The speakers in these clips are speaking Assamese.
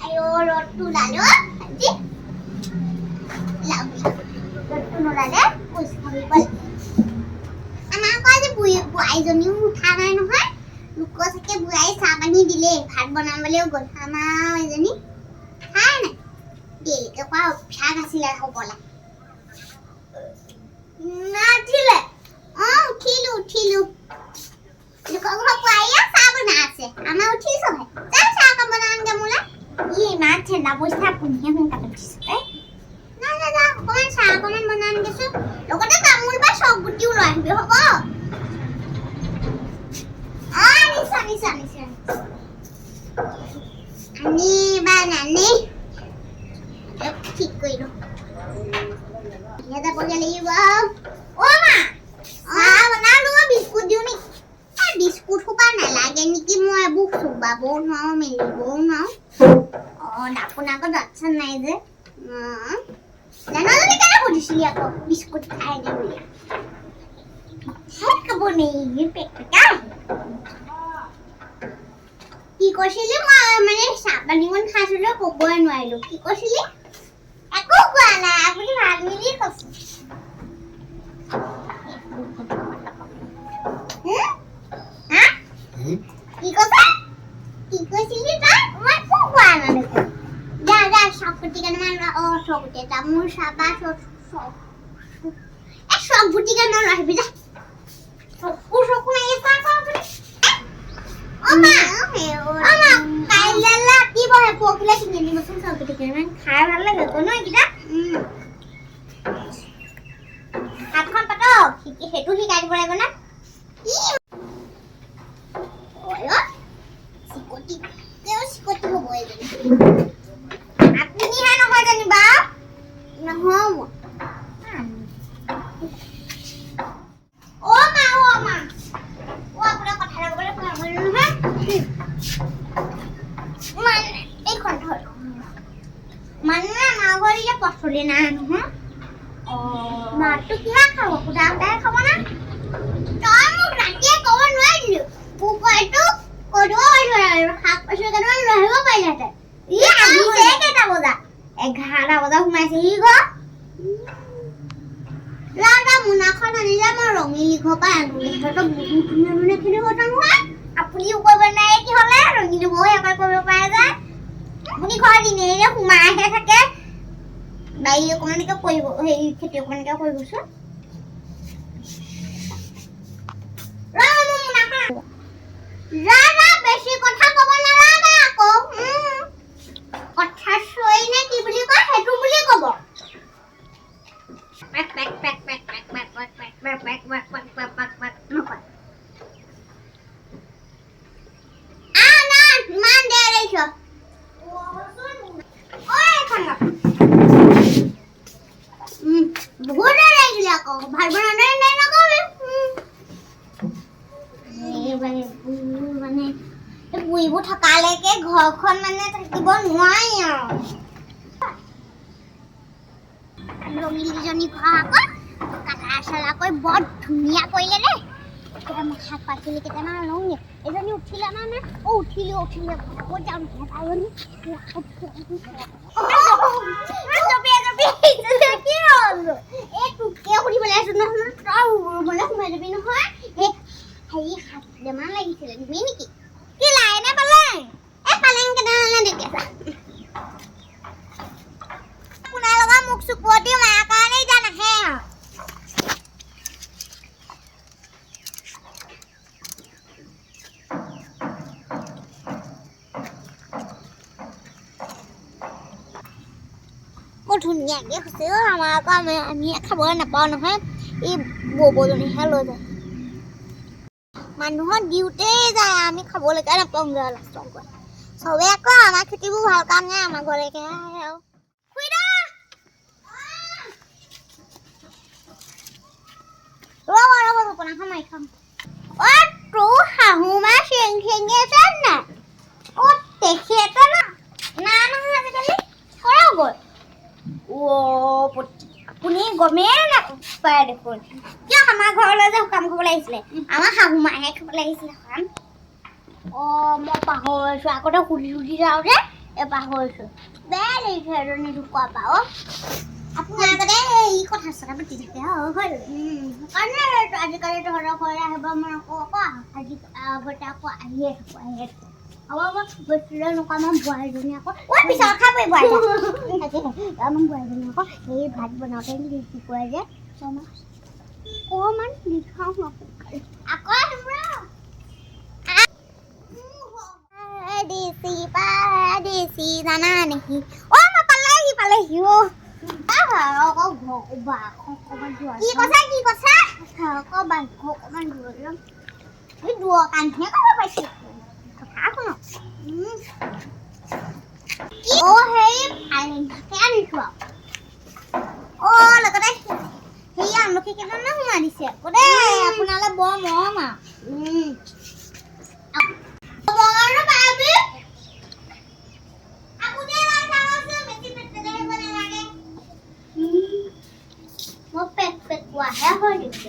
Ayo, rotu lalu. Nanti. Lalu. Rotu nolade. Us kami balik. Anak aku aja bu aizoni utha nai nohoi. Luko sake bu ai sabani dile. Bhat banabaleও গল. Ama aizoni. Khai na. Dile ke kwa phag asile hobola. Na dile. Uthilu. Luko ko paya sabana ase. Ama uthi sob hai. Chal sa ka banan ge mula. Ye ma thenda bosta punhe hun ka uthi sob. Na koman sa koman banan ge so. Lokote tamul ba sob guti uloi ahbe hobo. Nisa. Ani banane. ঠিক কইল এটা পড়ে লাগিব ও মা বনালো বিস্কুট দিও নি বিস্কুট হুপা না লাগে নেকি মই বুক সুবাবো নাও মেলিবো নাও নাপনাকো দচ্ছন নাই যে জানা তুমি কেন বলিছিলি আকৌ বিস্কুট খাই দে বলি হেক বনি পেটটা কি কৈছিলি মই মানে সাবানিমন খাইছিলো কবই নোৱাৰিলো কি কৈছিলি একো কোৱা নাই আপুনি ভাল মিলি কৈছে কি কৈছিলি তই মই একো কোৱা নাই যা সবগুটি কেন মান সবগুটি তামোল চাবা সবগুটি কেন ৰাখিবি যা চকু নাই চাবা Oma, kailala ki bohe pokila kineni mosun sabti kemen khai bhal lage to noi kita hat khon pato ki hetu hikai dibo lagbo na oyo sikoti hobo ejoni apni ha nohoy jani ba nohomo Oma apura kotha lagobole pamul nohoy Mana nagori ya pasole na no ma tu kiha khabo kuda ta khabo na tam rati kobo noarilu upai tu kodo hak pasole kan lahibo paila ta ye agi se keta boda 11 boda humaise hi go lada muna khana nila ma rongi likho pa anu likho to budu thune khine hotan hoy apuni ukoi banai ki hole rongi libo ekai kobo pare ja আপুনি ঘৰ দিনে হুমাহে থাকে বাই অকমানকে কৰিব হেই খেতি অকমানকে কৰিবছো ৰামা বেছি কথা কব নালাগে আকৌ কথা সই নে কি বুলি কয় হেতু বুলি কব মান দে ৰেছ বহুত ৰাইছিলে আকৌ ভাল বনালে নাই নকবে মানে বুইবোৰ থকালৈকে ঘৰখন মানে থাকিব নোৱাৰি ৰঙিলীজনী ঘৰ আকৌ কাটা চলাকৈ বৰ ধুনীয়া কৰিলে দেই শাক পাচলি কেইটামান লওঁগে এজনী উঠিলে মানে উঠিলে বহুত যাম তাইজনী বেমাৰ লাগিছিলে তুমি নেকি কি লাই নে পালেং পালেং কেনেহলে দেখিছা আপোনাৰ লগা মুখ চুকুৱতি মাৰ কাৰণে এতিয়া নাহে ধুনীয়াকে হৈছে আমাৰ আকৌ আমি খাবলৈ নাপাওঁ নহয় এই ববজনীহে লৈ যায় মানুহৰ দিওঁতে যায় আমি খাবলৈকে নাপাওঁগৈ লাষ্টত চবে আকৌ আমাৰ খেতিবোৰ ভাল কাম নাই আমাৰ ঘৰলৈকে আহে আৰু ৰ'ব ৰুপনাখন মাৰি খাম তোৰ শাহু মা চেঙি আছে নাই তেখেতে না নহয় আজিকালি কৰা গ'ল আপুনি গমেই নাপায় দেখোন কিয় আমাৰ ঘৰলৈ যে সকাম খাবলৈ আহিছিলে আমাৰ শাহু মাহে খাবলৈ আহিছিলে সকাম মই পাহৰিছোঁ আগতে সুধি যাওঁতে পাহৰিছোঁ বেয়া লাগিছে এজনী ঢুকুৱা পাওঁ আপোনাৰ আগতে এই কথা চথা পাতি থাকে হয় সেইকাৰণে আজিকালি তহঁতৰ ঘৰলৈ আহিব মই আকৌ আজি আগতে আকৌ আহিয়ে থাকোঁ হ'ব গৈছিলে নোকোৱা আমাৰ বোৱাৰীজনী আকৌ পিছত খাবই বোৱাৰী আমাৰ বোৱাৰীজনী আকৌ সেই ভাত বনাওঁতে কি কয় যে অকণমান দি খাওঁ আকৌ Paradisi জানা নেকি মই পালেহি কি কৈছা আকৌ বাঘ অকণমান দূৰৰ কাণহে ক'ব পাইছে সেই আনিছো লগতে সেই আমলখি কেইটামান সোমাই দিছে আকৌ দেই আপোনালৈ বৰ মৰম মই পেক কোৱাহে হয় দেখোন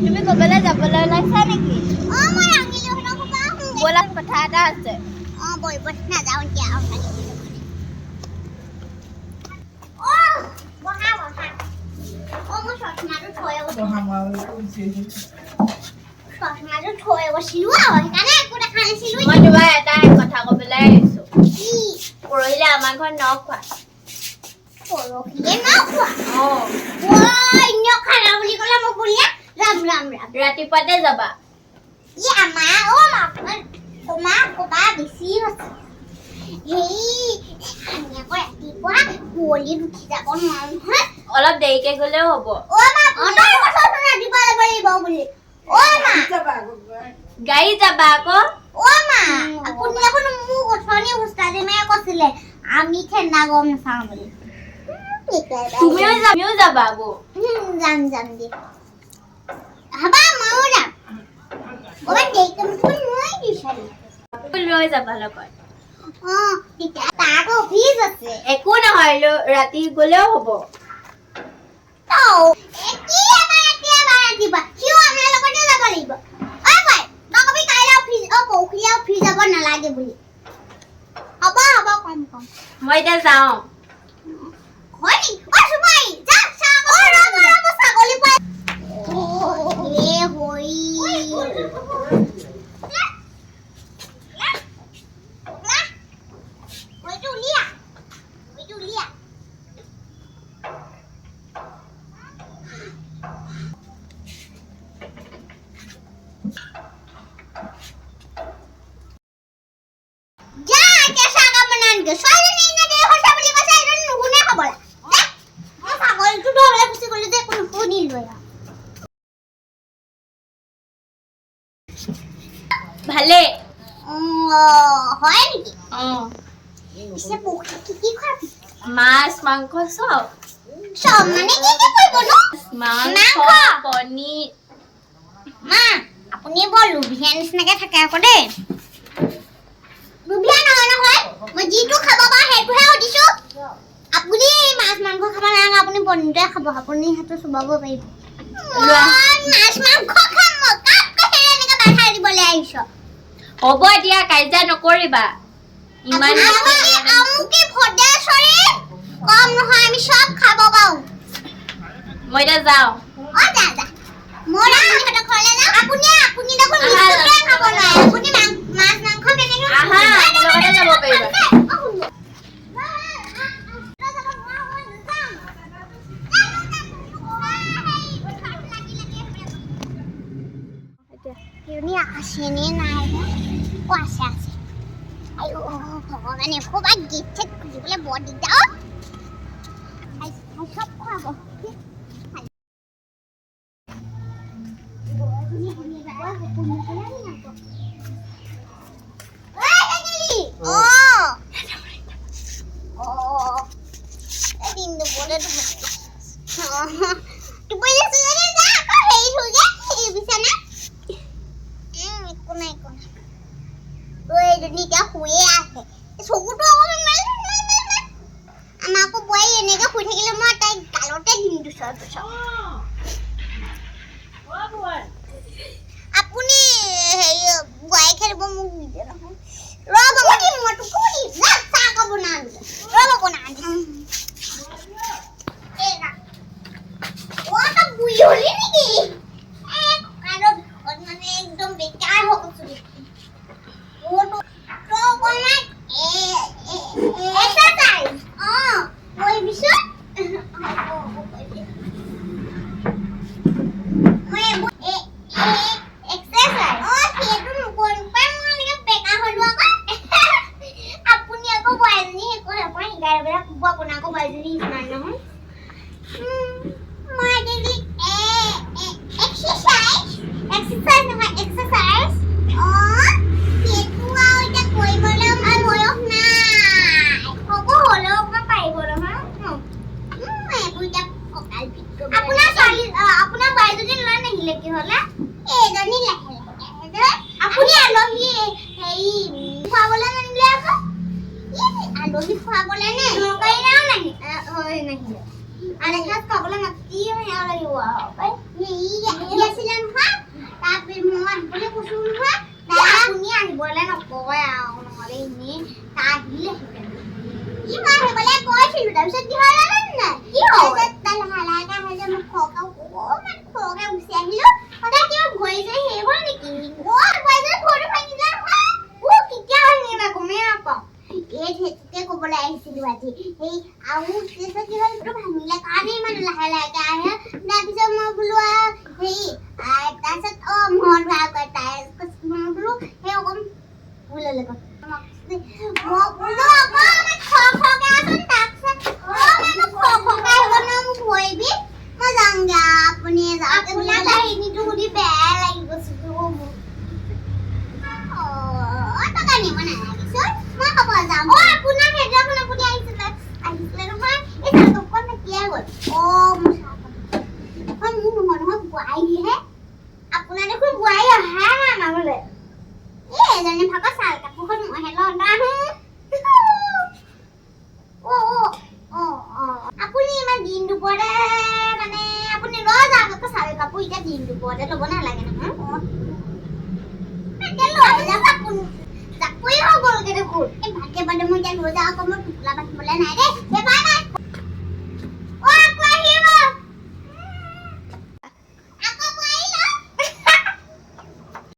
তুমি ক'বলৈ যাবলৈ ওলাইছা নেকি ব'লা কথা এটা আছে নাযাওঁ এতিয়া মই তোমাৰ এটা কথা ক'বলৈ আহিছোঁ পৰহিলে আমাৰ ঘৰত ন খোৱা ৰাতিপুৱাতে যাবা অলপ দেৰিকে গ'লেও হ'ব গাড়ী যাবা আকৌ আমি ঠাণ্ডা গম নাচাওঁ বুলি তুমিও যাবা আকৌ যাম দে হবা ময়ো যাম লৈ যাবা লগত তাৰ অফিচ আছে একো নহয় ৰাতি গ'লেও হ'ব নালাগে বুলি হ'ব কম মই এতিয়া যাওঁ Soalnya ini dia harus beli bahasa Indonesia, gue nih apa? Masa kalau itu 12 pasti kulit aku ভালে হয় নেকি অ' পিছে পুখুৰী কি খাবি মাছ মাংস চব চব মানে কি কৰিব নো মাংস মাংস। পনীৰ মা আপুনি বৰ লোভিয়া নিচিনাকে থাকে আকৌ দেই লোভিয়া নহয় মই যিটো খাব পাওঁ সেইটোহে সুধিছো আপুনি মাছ মাংস খাব নালাগে আপুনি পনীৰটোৱে খাব আপুনি সেইটো চুবাব পাৰিব লোৱা। মাছ মাংস খাম মই কাক কৈছে এনেকে বাধা দিবলৈ আহিছ হ'ব এতিয়া কাজিয়া নকৰিবা ইমান আমুকি ভদেশ্বৰী কম নহয় আমি চব খাব পাওঁ মই এতিয়া যাওঁ অ যা যা মই আপুনিহঁতৰ ঘৰলৈ যাওঁ আপুনি দেখোন আহা। বিস্কুটে খাব নোৱাৰে আপুনি মাছ মাংস কেনেকে আহা, মোৰ লগতে যাব পাৰিবা। আছেনে নাই অ আছে আছে আইও ভগৱানে ক'ৰবাত গীত চেট খুলিবলৈ বৰ দিগদাৰ চব খুৱাব আমাকো বই এনেকে শুই থাকিলে মই তাই গালতে দিম দুচৰ আপুনি হেৰি বই খেলিব মোক নিদিয়ে নহয় ৰ'ব মই দিম মই তোক দিম না চাহ খাব না ৰ'ব বনা দিম ও তো বুই হলি নেকি কারণ মানে একদম বেকার হয়ে গেছে ও তো কোনা এক্সারসাইজ ওই বিষয় Aku mau